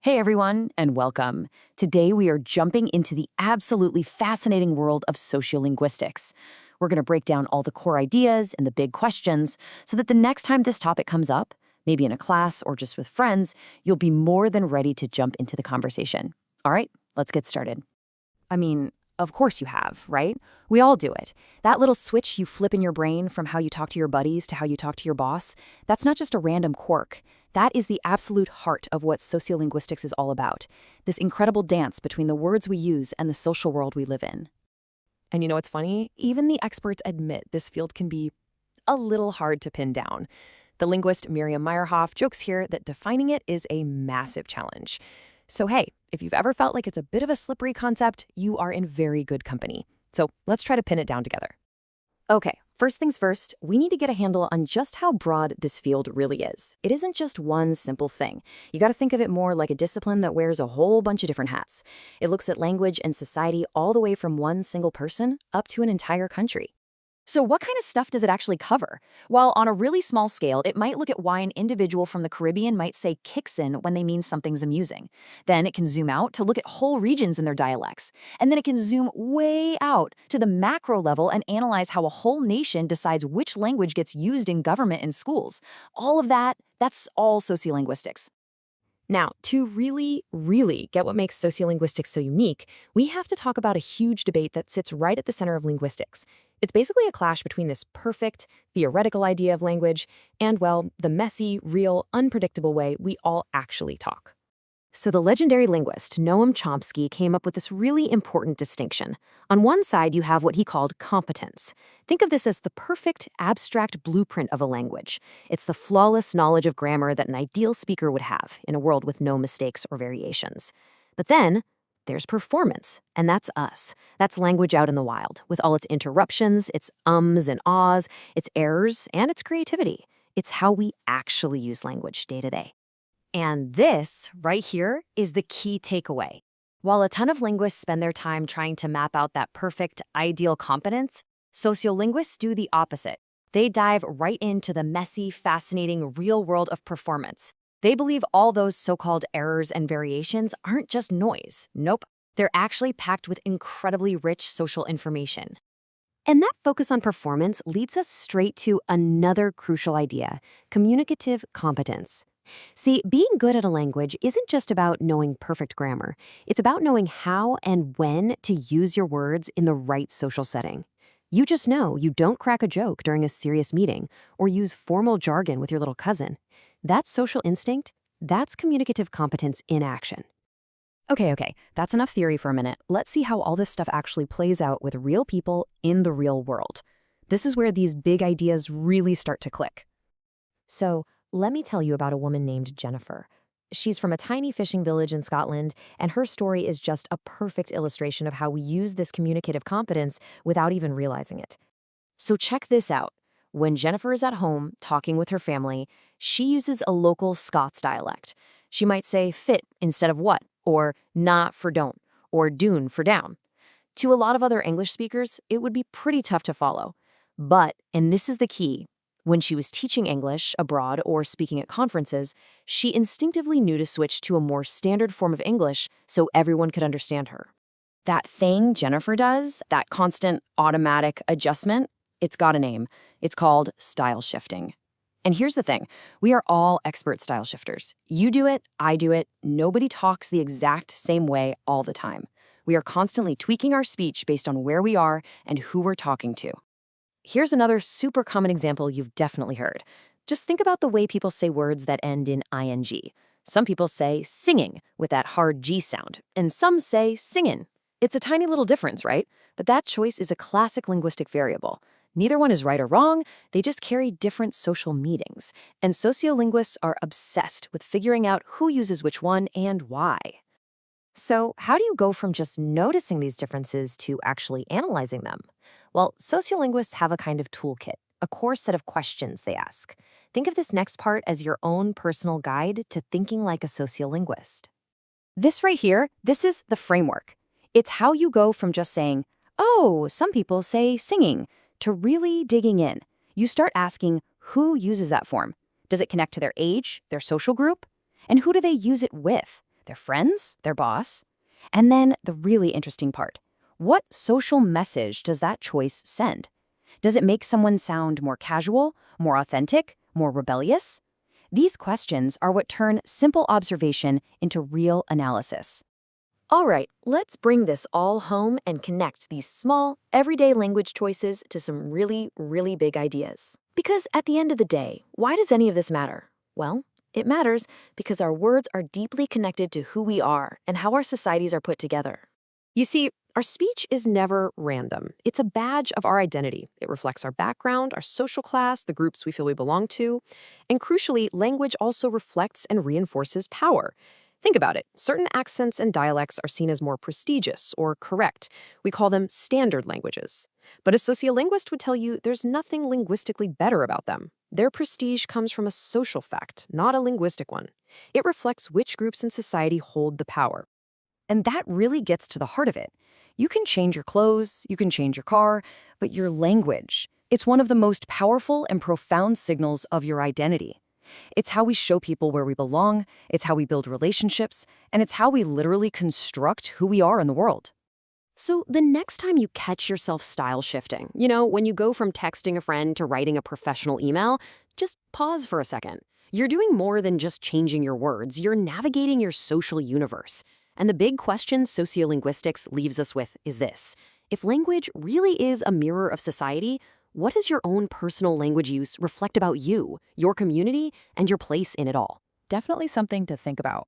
Hey everyone, and welcome. Today we are jumping into the absolutely fascinating world of sociolinguistics. We're going to break down all the core ideas and the big questions so that the next time this topic comes up, maybe in a class or just with friends, you'll be more than ready to jump into the conversation. All right, let's get started. I mean, of course you have, right? We all do it. That little switch you flip in your brain from how you talk to your buddies to how you talk to your boss, that's not just a random quirk. That is the absolute heart of what sociolinguistics is all about, this incredible dance between the words we use and the social world we live in. And you know what's funny? Even the experts admit this field can be a little hard to pin down. The linguist Miriam Meyerhoff jokes here that defining it is a massive challenge. So hey, if you've ever felt like it's a bit of a slippery concept, you are in very good company. So let's try to pin it down together. Okay, first things first, we need to get a handle on just how broad this field really is. It isn't just one simple thing. You got to think of it more like a discipline that wears a whole bunch of different hats. It looks at language and society all the way from one single person up to an entire country. So what kind of stuff does it actually cover? Well, on a really small scale, it might look at why an individual from the Caribbean might say kicks in when they mean something's amusing. Then it can zoom out to look at whole regions and their dialects. And then it can zoom way out to the macro level and analyze how a whole nation decides which language gets used in government and schools. All of that, that's all sociolinguistics. Now, to really get what makes sociolinguistics so unique, we have to talk about a huge debate that sits right at the center of linguistics. It's basically a clash between this perfect, theoretical idea of language and, well, the messy, real, unpredictable way we all actually talk. So the legendary linguist Noam Chomsky came up with this really important distinction. On one side, you have what he called competence. Think of this as the perfect, abstract blueprint of a language. It's the flawless knowledge of grammar that an ideal speaker would have in a world with no mistakes or variations. But then, there's performance, and that's us. That's language out in the wild, with all its interruptions, its ums and ahs, its errors, and its creativity. It's how we actually use language day to day. And this, right here, is the key takeaway. While a ton of linguists spend their time trying to map out that perfect, ideal competence, sociolinguists do the opposite. They dive right into the messy, fascinating, real world of performance. They believe all those so-called errors and variations aren't just noise. Nope, they're actually packed with incredibly rich social information. And that focus on performance leads us straight to another crucial idea: communicative competence. See, being good at a language isn't just about knowing perfect grammar. It's about knowing how and when to use your words in the right social setting. You just know you don't crack a joke during a serious meeting or use formal jargon with your little cousin. That's social instinct. That's communicative competence in action. Okay, that's enough theory for a minute. Let's see how all this stuff actually plays out with real people in the real world. This is where these big ideas really start to click. So, let me tell you about a woman named Jennifer. She's from a tiny fishing village in Scotland, and her story is just a perfect illustration of how we use this communicative competence without even realizing it. So check this out. When Jennifer is at home talking with her family, she uses a local Scots dialect. She might say fit instead of what, or na for don't, or doon for down. To a lot of other English speakers, it would be pretty tough to follow. But, and this is the key, when she was teaching English abroad or speaking at conferences, she instinctively knew to switch to a more standard form of English so everyone could understand her. That thing Jennifer does, that constant automatic adjustment, it's got a name. It's called style shifting. And here's the thing, we are all expert style shifters. You do it, I do it, nobody talks the exact same way all the time. We are constantly tweaking our speech based on where we are and who we're talking to. Here's another super common example you've definitely heard. Just think about the way people say words that end in ing. Some people say singing with that hard G sound, and some say singin'. It's a tiny little difference, right? But that choice is a classic linguistic variable. Neither one is right or wrong, they just carry different social meanings. And sociolinguists are obsessed with figuring out who uses which one and why. So how do you go from just noticing these differences to actually analyzing them? Well, sociolinguists have a kind of toolkit, a core set of questions they ask. Think of this next part as your own personal guide to thinking like a sociolinguist. This right here, this is the framework. It's how you go from just saying, oh, some people say singing, to really digging in. You start asking, who uses that form? Does it connect to their age, their social group? And who do they use it with? Their friends? Their boss? And then the really interesting part. What social message does that choice send? Does it make someone sound more casual, more authentic, more rebellious? These questions are what turn simple observation into real analysis. All right, let's bring this all home and connect these small, everyday language choices to some really, really big ideas. Because at the end of the day, why does any of this matter? Well, it matters because our words are deeply connected to who we are and how our societies are put together. You see, our speech is never random. It's a badge of our identity. It reflects our background, our social class, the groups we feel we belong to. And crucially, language also reflects and reinforces power. Think about it. Certain accents and dialects are seen as more prestigious or correct. We call them standard languages. But a sociolinguist would tell you there's nothing linguistically better about them. Their prestige comes from a social fact, not a linguistic one. It reflects which groups in society hold the power. And that really gets to the heart of it. You can change your clothes, you can change your car, but your language, it's one of the most powerful and profound signals of your identity. It's how we show people where we belong, it's how we build relationships, and it's how we literally construct who we are in the world. So the next time you catch yourself style shifting, when you go from texting a friend to writing a professional email, just pause for a second. You're doing more than just changing your words, you're navigating your social universe. And the big question sociolinguistics leaves us with is this. If language really is a mirror of society, what does your own personal language use reflect about you, your community, and your place in it all? Definitely something to think about.